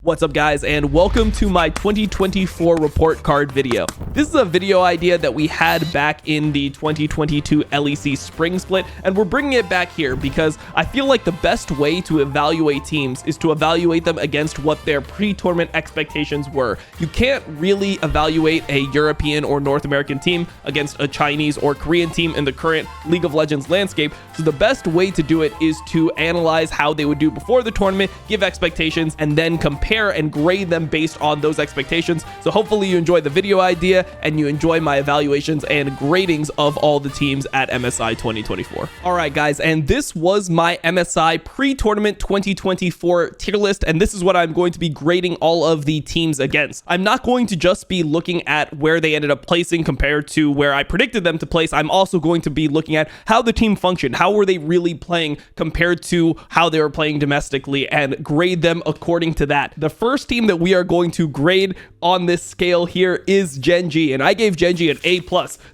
What's up, guys, and welcome to my 2024 report card video. This is a video idea that we had back in the 2022 LEC spring split, and we're bringing it back here because I feel like the best way to evaluate teams is to evaluate them against what their pre-tournament expectations were. You can't really evaluate a European or North American team against a Chinese or Korean team in the current League of Legends landscape, so the best way to do it is to analyze how they would do before the tournament, give expectations, and then compare and grade them based on those expectations. So hopefully you enjoy the video idea and you enjoy my evaluations and gradings of all the teams at MSI 2024. All right, guys, and this was my MSI pre-tournament 2024 tier list, and this is what I'm going to be grading all of the teams against. I'm not going to just be looking at where they ended up placing compared to where I predicted them to place. I'm also going to be looking at how the team functioned, how were they really playing compared to how they were playing domestically, and grade them according to that. The first team that we are going to grade on this scale here is Gen.G, and I gave Gen.G an A+.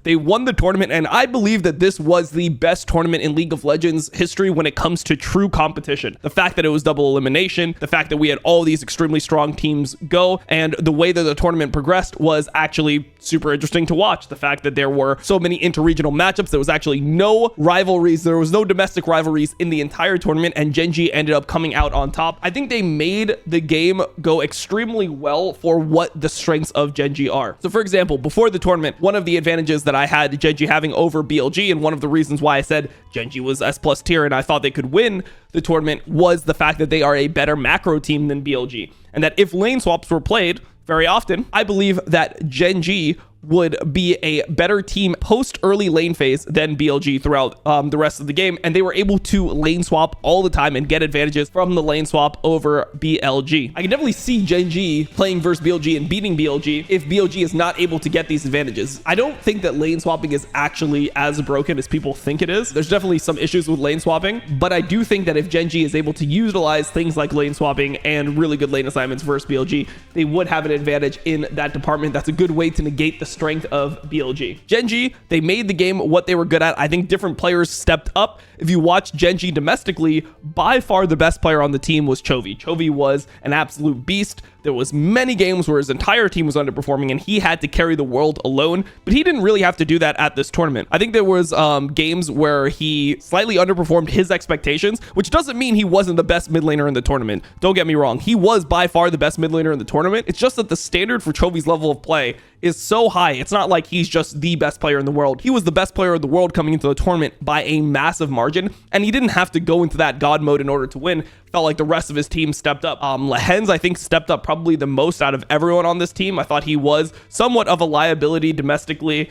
They won the tournament, and I believe that this was the best tournament in League of Legends history when it comes to true competition. The fact that it was double elimination, the fact that we had all these extremely strong teams go, and the way that the tournament progressed was actually super interesting to watch. The fact that there were so many interregional matchups, there was actually no rivalries, there was no domestic rivalries in the entire tournament, and Gen.G ended up coming out on top. I think they made the game go extremely well for what the strengths of Gen.G are. So for example, before the tournament, one of the advantages that I had Gen.G having over BLG, and one of the reasons why I said Gen.G was S+ tier and I thought they could win the tournament, was the fact that they are a better macro team than BLG, and that if lane swaps were played very often, I believe that Gen.G would be a better team post early lane phase than BLG throughout the rest of the game, and they were able to lane swap all the time and get advantages from the lane swap over BLG. I can definitely see Gen.G playing versus BLG and beating BLG if BLG is not able to get these advantages. I don't think that lane swapping is actually as broken as people think it is. There's definitely some issues with lane swapping, but I do think that if Gen.G is able to utilize things like lane swapping and really good lane assignments versus BLG, they would have an advantage in that department. That's a good way to negate the strength of BLG. Gen.G, they made the game what they were good at. I think different players stepped up. If you watch Gen.G domestically, by far the best player on the team was Chovy. Chovy was an absolute beast. There was many games where his entire team was underperforming and he had to carry the world alone, but he didn't really have to do that at this tournament. I think there was games where he slightly underperformed his expectations, which doesn't mean he wasn't the best mid laner in the tournament. Don't get me wrong. He was by far the best mid laner in the tournament. It's just that the standard for Chovy's level of play is so high. It's not like he's just the best player in the world. He was the best player in the world coming into the tournament by a massive margin, and he didn't have to go into that god mode in order to win. Felt like the rest of his team stepped up. Lehens, I think, stepped up probably the most out of everyone on this team. I thought he was somewhat of a liability domestically.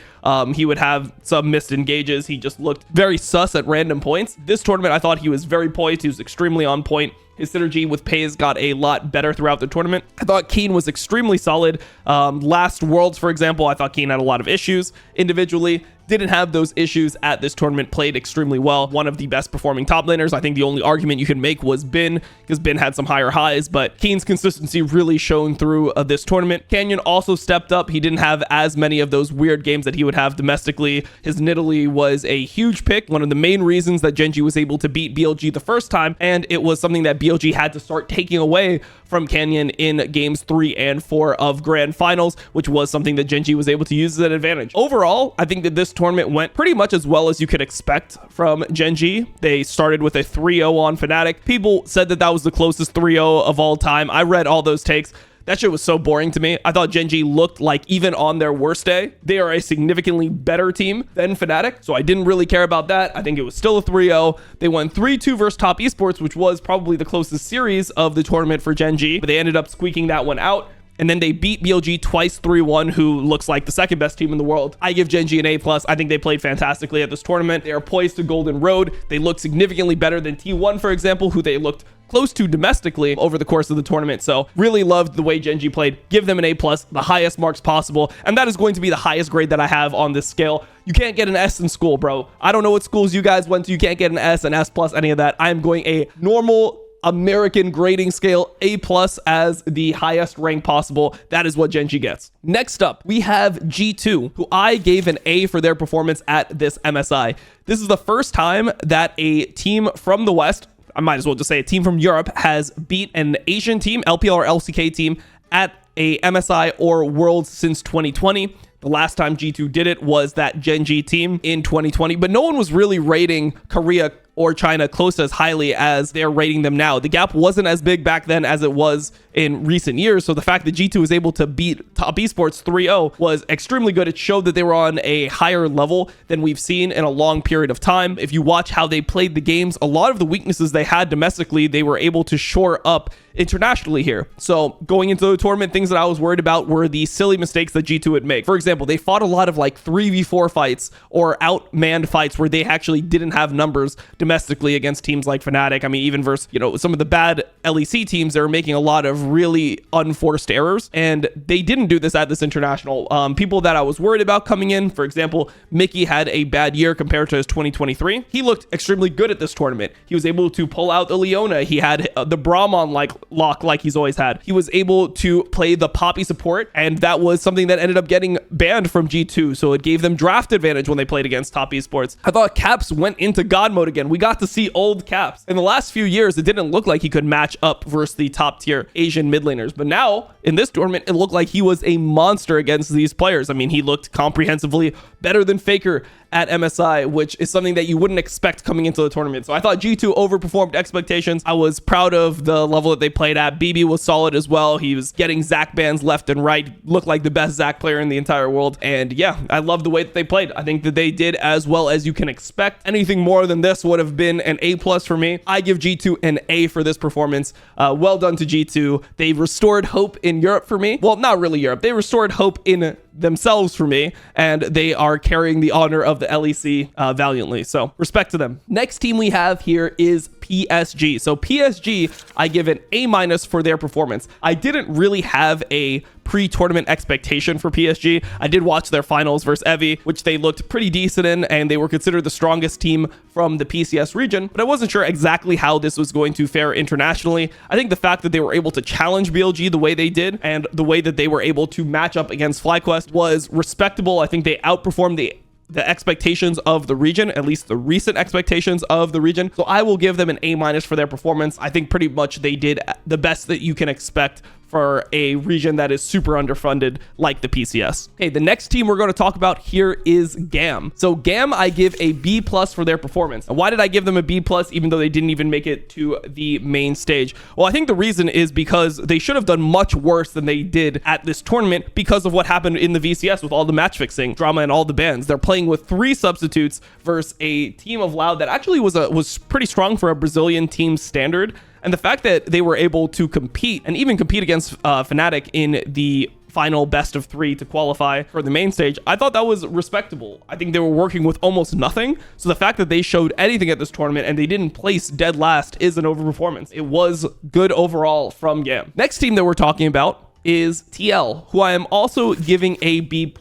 He would have some missed engages. He just looked very sus at random points. This tournament, I thought he was very poised. He was extremely on point. His synergy with Pays got a lot better throughout the tournament. I thought Keen was extremely solid. Last Worlds, for example, I thought Keen had a lot of issues individually. Didn't have those issues at this tournament, played extremely well. One of the best performing top laners. I think the only argument you can make was Bin, because Bin had some higher highs, but Keen's consistency really shone through this tournament. Canyon also stepped up. He didn't have as many of those weird games that he would have domestically. His Nidalee was a huge pick, one of the main reasons that Gen.G was able to beat BLG the first time, and it was something that BLG had to start taking away from Canyon in games 3 and 4 of grand finals, which was something that Gen.G was able to use as an advantage. Overall, I think that this tournament went pretty much as well as you could expect from Gen.G. They started with a 3-0 on Fnatic. People said that that was the closest 3-0 of all time. I read all those takes. That shit was so boring to me. I thought Gen.G looked like, even on their worst day, they are a significantly better team than Fnatic, so I didn't really care about that. I think it was still a 3-0. They won 3-2 versus Top Esports, which was probably the closest series of the tournament for Gen.G, but they ended up squeaking that one out. And then they beat BLG twice 3-1, who looks like the second best team in the world. I give Gen.G an A+. I think they played fantastically at this tournament. They are poised to Golden Road. They look significantly better than T1, for example, who they looked close to domestically over the course of the tournament. So really loved the way Gen.G played. Give them an A+, the highest marks possible. And that is going to be the highest grade that I have on this scale. You can't get an S in school, bro. I don't know what schools you guys went to. You can't get an S, an S+, any of that. I am going a normal American grading scale, A+ as the highest rank possible. That is what Gen.G gets. Next up, we have G2, who I gave an A for their performance at this MSI. This is the first time that a team from the West, I might as well just say a team from Europe has beat an Asian team, LPL or LCK team, at a MSI or Worlds since 2020. The last time G2 did it was that Gen.G team in 2020, but no one was really rating Korea or China close as highly as they're rating them now. The gap wasn't as big back then as it was in recent years, so the fact that G2 was able to beat Top Esports 3-0 was extremely good. It showed that they were on a higher level than we've seen in a long period of time. If you watch how they played the games, a lot of the weaknesses they had domestically, they were able to shore up internationally here. So going into the tournament, things that I was worried about were the silly mistakes that G2 would make. For example, they fought a lot of like 3v4 fights or outmanned fights where they actually didn't have numbers domestically against teams like Fnatic. I mean, even versus, some of the bad LEC teams, they were making a lot of really unforced errors, and they didn't do this at this international. People that I was worried about coming in, for example, Mickey had a bad year compared to his 2023. He looked extremely good at this tournament. He was able to pull out the Leona. He had the Brahman lock like he's always had. He was able to play the Poppy support, and that was something that ended up getting banned from G2, so it gave them draft advantage when they played against Top Esports. I thought Caps went into God mode again. We got to see old Caps. In the last few years, it didn't look like he could match up versus the top tier Asian mid laners, but now in this tournament, it looked like he was a monster against these players. I mean, he looked comprehensively better than Faker at MSI, which is something that you wouldn't expect coming into the tournament. So I thought G2 overperformed expectations. I was proud of the level that they played at. BB was solid as well. He was getting Zac bans left and right. Looked like the best Zac player in the entire world. And yeah, I love the way that they played. I think that they did as well as you can expect. Anything more than this would have been an A+ for me. I give G2 an A for this performance. Well done to G2. They restored hope in Europe for me. Well, not really Europe. They restored hope in themselves for me, and they are carrying the honor of the LEC valiantly. So respect to them. Next team we have here is PSG. So PSG, I give an A- for their performance. I didn't really have a pre-tournament expectation for PSG. I did watch their finals versus Evi, which they looked pretty decent in, and they were considered the strongest team from the PCS region, but I wasn't sure exactly how this was going to fare internationally. I think the fact that they were able to challenge BLG the way they did, and the way that they were able to match up against FlyQuest was respectable. I think they outperformed the expectations of the region, at least the recent expectations of the region. So I will give them an A- for their performance. I think pretty much they did the best that you can expect for a region that is super underfunded like the PCS. Okay, the next team we're going to talk about here is GAM. So GAM, I give a B+ for their performance. And why did I give them a B+ even though they didn't even make it to the main stage? Well, I think the reason is because they should have done much worse than they did at this tournament because of what happened in the VCS with all the match fixing drama and all the bans. They're playing with 3 substitutes versus a team of Loud that actually was pretty strong for a Brazilian team standard. And the fact that they were able to compete and even compete against Fnatic in the final best of 3 to qualify for the main stage, I thought that was respectable. I think they were working with almost nothing. So the fact that they showed anything at this tournament and they didn't place dead last is an overperformance. It was good overall from GAM. Next team that we're talking about is TL, who I am also giving a B+.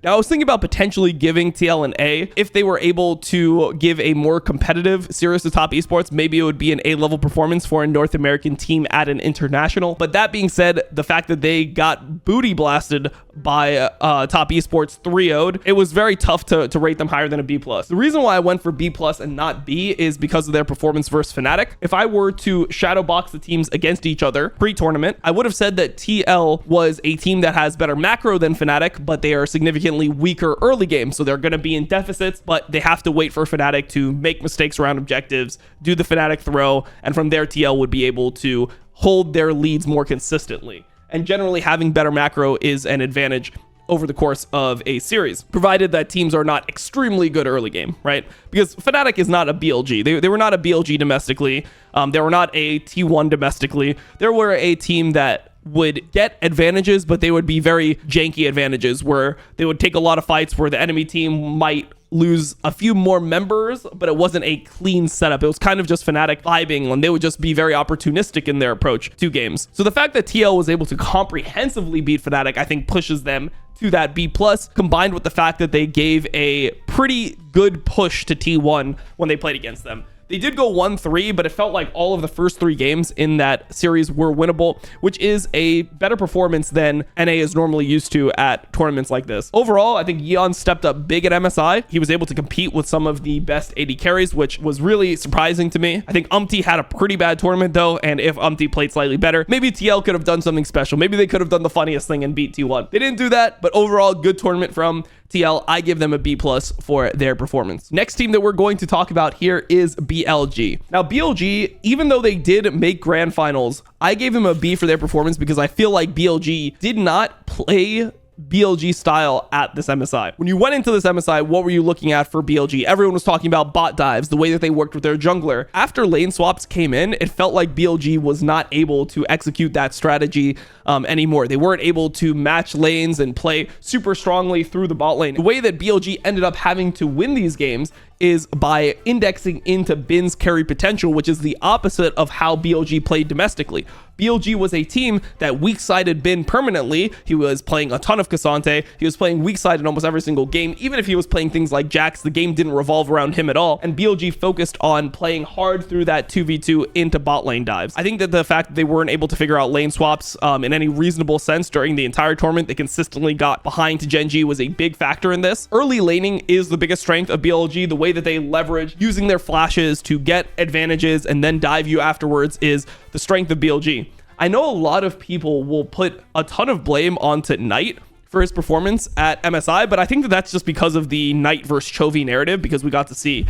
Now, I was thinking about potentially giving TL an A. If they were able to give a more competitive series to Top Esports, maybe it would be an A-level performance for a North American team at an international. But that being said, the fact that they got booty blasted by Top Esports 3-0'd, it was very tough to rate them higher than a B+. The reason why I went for B+ and not B is because of their performance versus Fnatic. If I were to shadow box the teams against each other pre-tournament, I would have said that TL was a team that has better macro than Fnatic, but they are significantly weaker early game, so they're going to be in deficits, but they have to wait for Fnatic to make mistakes around objectives, do the Fnatic throw, and from there TL would be able to hold their leads more consistently. And generally having better macro is an advantage over the course of a series, provided that teams are not extremely good early game, right? Because Fnatic is not a BLG. They were not a BLG domestically. They were not a T1 domestically. They were a team that would get advantages, but they would be very janky advantages where they would take a lot of fights where the enemy team might lose a few more members, but it wasn't a clean setup. It was kind of just Fnatic vibing, and they would just be very opportunistic in their approach to games. So the fact that TL was able to comprehensively beat Fnatic, I think pushes them to that B+, combined with the fact that they gave a pretty good push to T1 when they played against them. They did go 1-3, but it felt like all of the first 3 games in that series were winnable, which is a better performance than NA is normally used to at tournaments like this. Overall, I think Yeon stepped up big at MSI. He was able to compete with some of the best AD carries, which was really surprising to me. I think Umti had a pretty bad tournament though, and if Umti played slightly better, maybe TL could have done something special. Maybe they could have done the funniest thing and beat T1. They didn't do that, but overall, good tournament from TL. I give them a B+ for their performance. Next team that we're going to talk about here is BLG. Now, BLG, even though they did make grand finals, I gave them a B for their performance because I feel like BLG did not play BLG style at this MSI. When you went into this MSI, what were you looking at for BLG? Everyone was talking about bot dives, the way that they worked with their jungler. After lane swaps came in, it felt like BLG was not able to execute that strategy anymore. They weren't able to match lanes and play super strongly through the bot lane. The way that BLG ended up having to win these games is by indexing into Bin's carry potential, which is the opposite of how BLG played domestically. BLG was a team that weak-sided Bin permanently. He was playing a ton of Cassante. He was playing weak-side in almost every single game. Even if he was playing things like Jax, the game didn't revolve around him at all. And BLG focused on playing hard through that 2v2 into bot lane dives. I think that the fact that they weren't able to figure out lane swaps in any reasonable sense during the entire tournament, they consistently got behind to Gen.G was a big factor in this. Early laning is the biggest strength of BLG. The way that they leverage using their flashes to get advantages and then dive you afterwards is the strength of BLG. I know a lot of people will put a ton of blame onto Knight for his performance at MSI, but I think that that's just because of the Knight versus Chovy narrative, because we got to see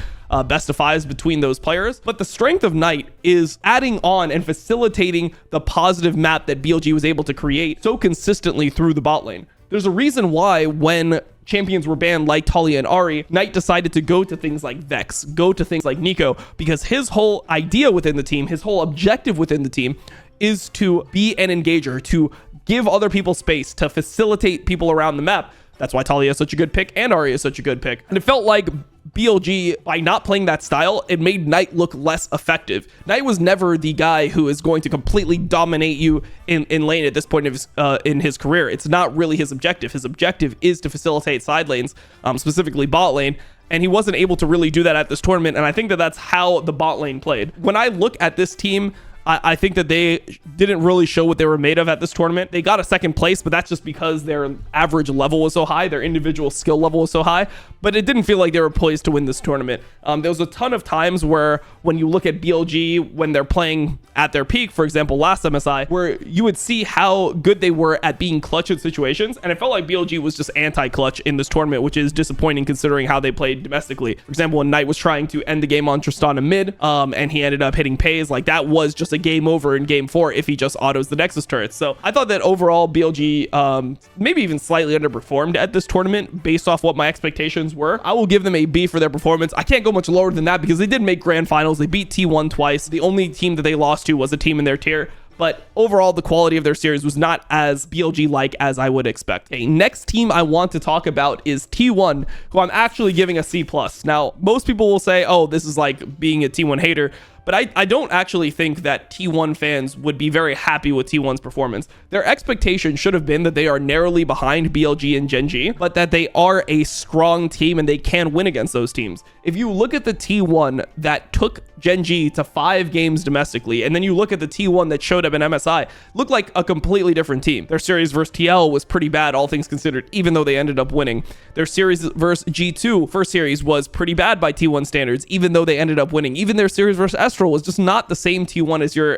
best of fives between those players. But the strength of Knight is adding on and facilitating the positive map that BLG was able to create so consistently through the bot lane. There's a reason why when champions were banned like Talia and Ahri, Knight decided to go to things like Vex, go to things like Nico, because his whole idea within the team, his whole objective within the team is to be an engager, to give other people space, to facilitate people around the map. That's why Talia is such a good pick and Ahri is such a good pick. And it felt like BLG, by not playing that style, it made Knight look less effective. Knight was never the guy who is going to completely dominate you in lane at this point of his, in his career. It's not really his objective. His objective is to facilitate side lanes, specifically bot lane. And he wasn't able to really do that at this tournament. And I think that that's how the bot lane played. When I look at this team, I think that they didn't really show what they were made of at this tournament. They got a second place, but that's just because their average level was so high, their individual skill level was so high, but it didn't feel like they were poised to win this tournament. There was a ton of times where when you look at BLG, when they're playing at their peak, for example, last MSI, where you would see how good they were at being clutch in situations, and it felt like BLG was just anti-clutch in this tournament, which is disappointing considering how they played domestically. For example, when Knight was trying to end the game on Tristana mid, and he ended up hitting Pays, like that was just a game over in game 4 if he just autos the Nexus turrets. So I thought that overall BLG maybe even slightly underperformed at this tournament based off what my expectations were. I will give them a B for their performance. I can't go much lower than that because they did make grand finals. They beat T1 twice. The only team that they lost to was a team in their tier. But overall, the quality of their series was not as BLG-like as I would expect. Okay, next team I want to talk about is T1, who I'm actually giving a C+. Now, most people will say, oh, this is like being a T1 hater. But I don't actually think that T1 fans would be very happy with T1's performance. Their expectation should have been that they are narrowly behind BLG and Gen.G, but that they are a strong team and they can win against those teams. If you look at the T1 that took Gen.G to 5 games domestically, and then you look at the T1 that showed up in MSI, looked like a completely different team. Their series versus TL was pretty bad, all things considered, even though they ended up winning. Their series versus G2, first series, was pretty bad by T1 standards, even though they ended up winning. Even their series versus Estral was just not the same T1 as you're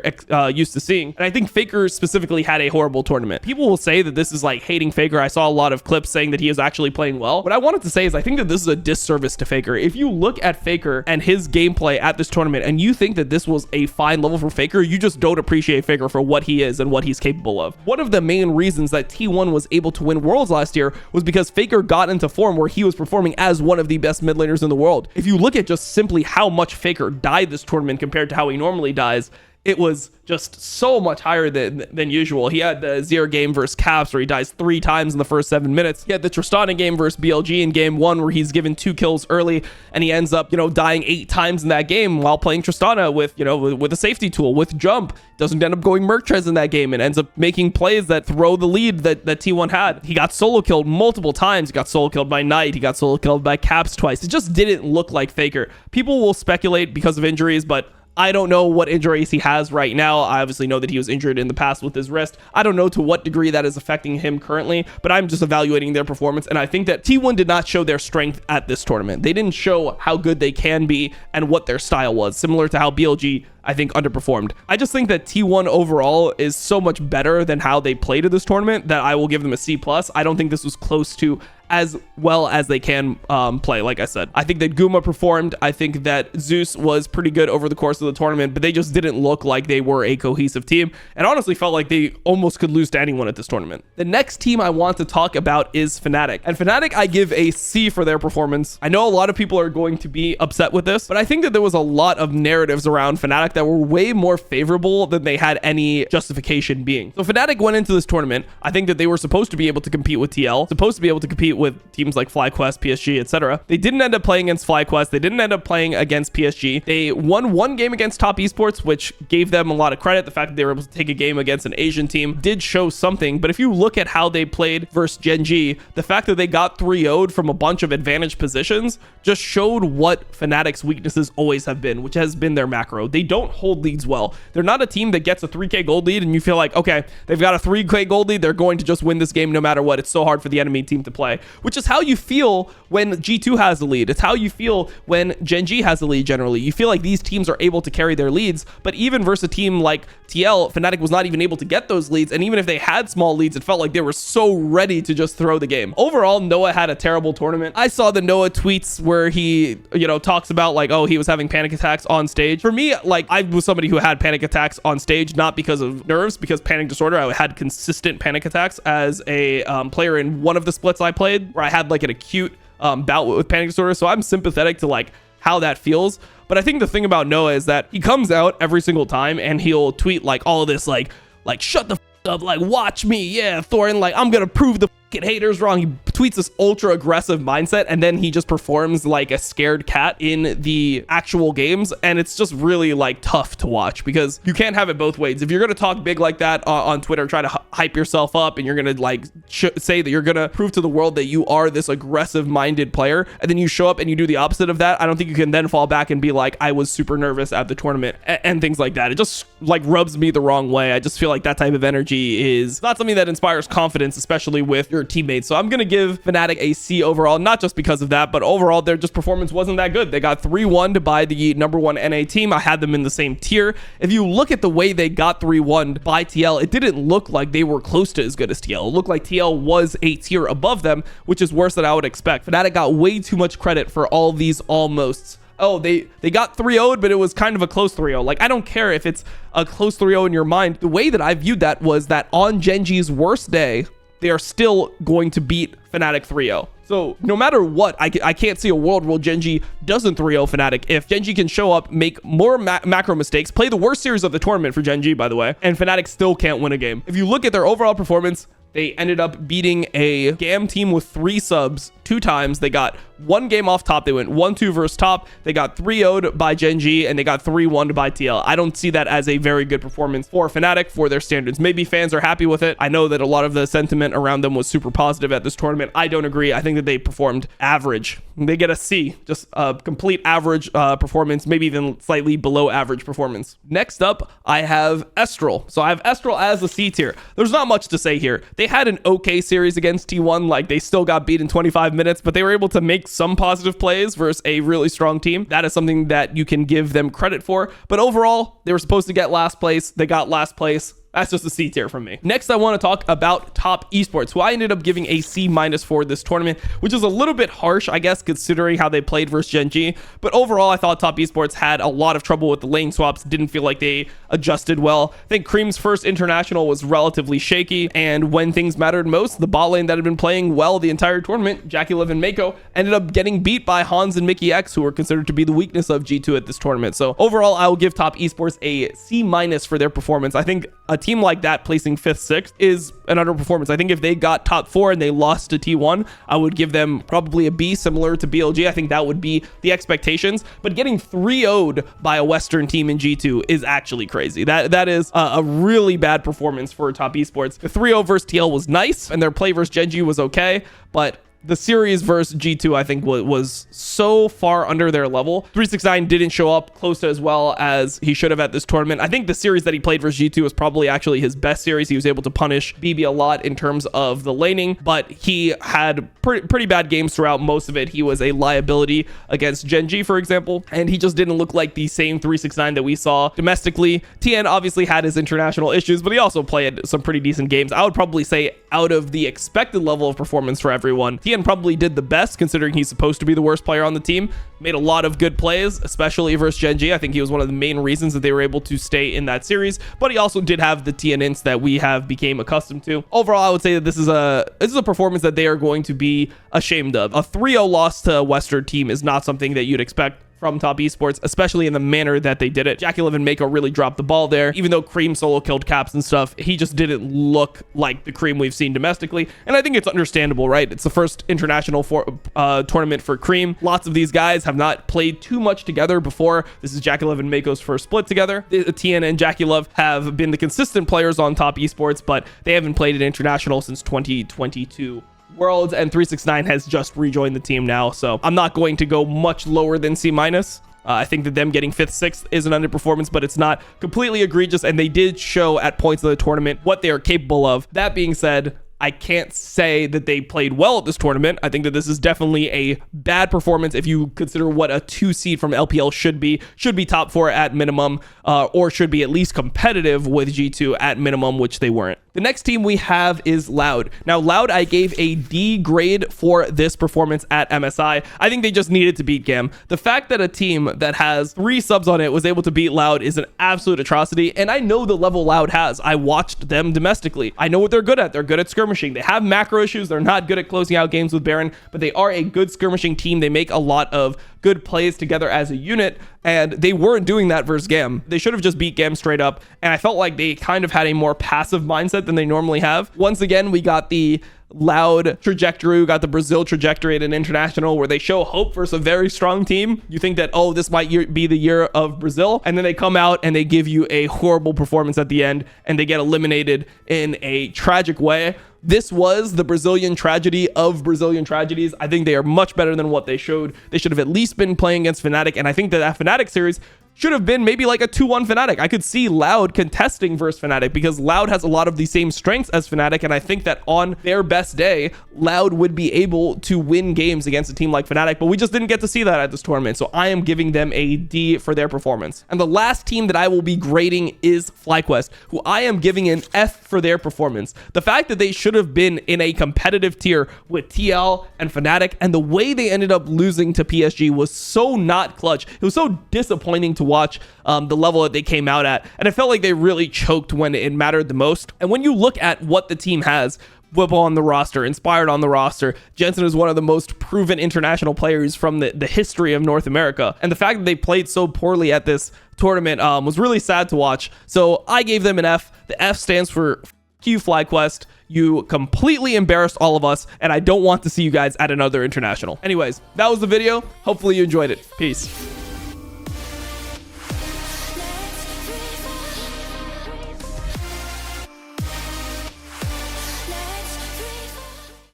used to seeing. And I think Faker specifically had a horrible tournament. People will say that this is like hating Faker. I saw a lot of clips saying that he is actually playing well. What I wanted to say is I think that this is a disservice to Faker. If you look at Faker and his gameplay at this tournament and you think that this was a fine level for Faker, you just don't appreciate Faker for what he is and what he's capable of. One of the main reasons that T1 was able to win Worlds last year was because Faker got into form where he was performing as one of the best mid laners in the world. If you look at just simply how much Faker died this tournament compared to how he normally dies, it was just so much higher than usual. He had the 0 game versus Caps where he dies 3 times in the first 7 minutes. He had the Tristana game versus BLG in game 1 where he's given 2 kills early and he ends up, dying 8 times in that game while playing Tristana with, with a safety tool, with jump. Doesn't end up going Merctrez in that game and ends up making plays that throw the lead that T1 had. He got solo killed multiple times. He got solo killed by Knight. He got solo killed by Caps twice. It just didn't look like Faker. People will speculate because of injuries, but I don't know what injuries he has right now. I obviously know that he was injured in the past with his wrist. I don't know to what degree that is affecting him currently, but I'm just evaluating their performance. And I think that T1 did not show their strength at this tournament. They didn't show how good they can be and what their style was, similar to how BLG, I think, underperformed. I just think that T1 overall is so much better than how they played at this tournament that I will give them a C+. I don't think this was close to as well as they can play. Like I said, I think that Guma performed. I think that Zeus was pretty good over the course of the tournament, but they just didn't look like they were a cohesive team, and honestly felt like they almost could lose to anyone at this tournament. The next team I want to talk about is Fnatic, and Fnatic I give a C for their performance. I know a lot of people are going to be upset with this, but I think that there was a lot of narratives around Fnatic that were way more favorable than they had any justification being. So Fnatic went into this tournament. I think that they were supposed to be able to compete with TL, supposed to be able to compete with teams like FlyQuest, PSG, etc. They didn't end up playing against FlyQuest. They didn't end up playing against PSG. They won 1 game against Top Esports, which gave them a lot of credit. The fact that they were able to take a game against an Asian team did show something. But if you look at how they played versus Gen.G, the fact that they got 3-0'd from a bunch of advantage positions just showed what Fnatic's weaknesses always have been, which has been their macro. They don't hold leads well. They're not a team that gets a 3k gold lead and you feel like, okay, they've got a 3k gold lead, they're going to just win this game no matter what. It's so hard for the enemy team to play, which is how you feel when G2 has the lead. It's how you feel when Gen.G has the lead generally. You feel like these teams are able to carry their leads, but even versus a team like TL, Fnatic was not even able to get those leads, and even if they had small leads, it felt like they were so ready to just throw the game. Overall, Noah had a terrible tournament. I saw the Noah tweets where he, talks about like, oh, he was having panic attacks on stage. For me, like, I was somebody who had panic attacks on stage, not because of nerves, because panic disorder. I had consistent panic attacks as a player in one of the splits I played, where I had like an acute bout with panic disorder. So I'm sympathetic to like how that feels. But I think the thing about Noah is that he comes out every single time and he'll tweet like all of this, like shut the up, like watch me, yeah, Thorin, like I'm gonna prove the haters wrong. He tweets this ultra aggressive mindset and then he just performs like a scared cat in the actual games, and it's just really like tough to watch because you can't have it both ways. If you're gonna talk big like that on Twitter, try to hype yourself up, and you're gonna like say that you're gonna prove to the world that you are this aggressive minded player, and then you show up and you do the opposite of that, I don't think you can then fall back and be like, I was super nervous at the tournament and things like that. It just like rubs me the wrong way. I just feel like that type of energy is not something that inspires confidence, especially with your teammates. So I'm gonna give Fnatic a C overall, not just because of that, but overall their just performance wasn't that good. They got 3-1 by the #1 NA team. I had them in the same tier. If you look at the way they got 3-1 by TL, it didn't look like they were close to as good as TL. It looked like TL was a tier above them, which is worse than I would expect. Fnatic got way too much credit for all these almosts. Oh, they got 3-0'd, but it was kind of a close 3-0. Like, I don't care if it's a close 3-0 in your mind. The way that I viewed that was that on Gen.G's worst day, they are still going to beat Fnatic 3-0. So no matter what, I can't see a world where Gen.G doesn't 3-0 Fnatic. If Gen.G can show up, make more macro mistakes, play the worst series of the tournament for Gen.G, by the way, and Fnatic still can't win a game. If you look at their overall performance, they ended up beating a GAM team with 3 subs 2 times. They got 1 game off top. They went 1-2 versus top. They got 3-0'd by Gen.G, and they got 3-1'd by TL. I don't see that as a very good performance for Fnatic for their standards. Maybe fans are happy with it. I know that a lot of the sentiment around them was super positive at this tournament. I don't agree. I think that they performed average. They get a C, just a complete average performance, maybe even slightly below average performance. Next up, I have Estral. So I have Estral as a C tier. There's not much to say here. They had an okay series against T1. Like, they still got beat in 25 minutes, but they were able to make some positive plays versus a really strong team. That is something that you can give them credit for. But overall, they were supposed to get last place. They got last place. That's just a C tier from me. Next, I want to talk about Top Esports, who I ended up giving a C- for this tournament, which is a little bit harsh, I guess, considering how they played versus Gen.G. But overall, I thought Top Esports had a lot of trouble with the lane swaps, didn't feel like they adjusted well. I think Cream's first international was relatively shaky, and when things mattered most, the bot lane that had been playing well the entire tournament, JackeyLove and Mako, ended up getting beat by Hans and Mickey X, who were considered to be the weakness of G2 at this tournament. So overall, I will give Top Esports a C- for their performance. I think a team like that placing 5th, 6th is an underperformance. I think if they got top 4 and they lost to T1, I would give them probably a B, similar to BLG. I think that would be the expectations. But getting 3-0'd by a Western team in G2 is actually crazy. That is a really bad performance for Top Esports. The 3-0 versus TL was nice, and their play versus Gen.G was okay, but the series versus G2, I think, was so far under their level. 369 didn't show up close to as well as he should have at this tournament. I think the series that he played versus G2 was probably actually his best series. He was able to punish BB a lot in terms of the laning, but he had pretty bad games throughout most of it. He was a liability against Gen.G, for example, and he just didn't look like the same 369 that we saw domestically. TN obviously had his international issues, but he also played some pretty decent games. I would probably say out of the expected level of performance for everyone, TN probably did the best, considering he's supposed to be the worst player on the team. Made a lot of good plays, especially versus Gen.G. I think he was one of the main reasons that they were able to stay in that series, but he also did have the TN ints that we have became accustomed to. Overall, I would say that this is a performance that they are going to be ashamed of. A 3-0 loss to a Western team is not something that you'd expect from Top Esports, especially in the manner that they did it. JackeyLove and Mako really dropped the ball there. Even though Cream solo killed Caps and stuff, he just didn't look like the Cream we've seen domestically. And I think it's understandable, right? It's the first international tournament for Cream. Lots of these guys have not played too much together before. This is JackeyLove and Mako's first split together. TN and JackeyLove have been the consistent players on Top Esports, but they haven't played an international since 2022. Worlds, and 369 has just rejoined the team now, so I'm not going to go much lower than C-. I think that them getting 5th, 6th is an underperformance, but it's not completely egregious, and they did show at points of the tournament what they are capable of. That being said, I can't say that they played well at this tournament. I think that this is definitely a bad performance if you consider what a 2 seed from LPL should be. Should be top 4 at minimum, or should be at least competitive with G2 at minimum, which they weren't. The next team we have is Loud. Now, Loud, I gave a D grade for this performance at MSI. I think they just needed to beat GAM. The fact that a team that has 3 subs on it was able to beat Loud is an absolute atrocity, and I know the level Loud has. I watched them domestically. I know what they're good at. They're good at skirmishing. They have macro issues. They're not good at closing out games with Baron, but they are a good skirmishing team. They make a lot of good plays together as a unit, and they weren't doing that versus GAM. They should have just beat GAM straight up, and I felt like they kind of had a more passive mindset than they normally have. Once again, we got the Loud trajectory, we got the Brazil trajectory at an international where they show hope versus a very strong team. You think that, oh, this might be the year of Brazil, and then they come out and they give you a horrible performance at the end, and they get eliminated in a tragic way. This was the Brazilian tragedy of Brazilian tragedies. I think they are much better than what they showed. They should have at least been playing against Fnatic, and I think that Fnatic series should have been maybe like a 2-1 Fnatic. I could see Loud contesting versus Fnatic because Loud has a lot of the same strengths as Fnatic, and I think that on their best day, Loud would be able to win games against a team like Fnatic, but we just didn't get to see that at this tournament, so I am giving them a D for their performance. And the last team that I will be grading is FlyQuest, who I am giving an F for their performance. The fact that they should have been in a competitive tier with TL and Fnatic, and the way they ended up losing to PSG was so not clutch. It was so disappointing to watch the level that they came out at, and it felt like they really choked when it mattered the most. And when you look at what the team has, Whipple on the roster, Inspired on the roster, Jensen is one of the most proven international players from the history of North America, and the fact that they played so poorly at this tournament was really sad to watch. So I gave them an F. The F stands for Q FlyQuest. You completely embarrassed all of us, and I don't want to see you guys at another international. Anyways, that was the video. Hopefully you enjoyed it. Peace.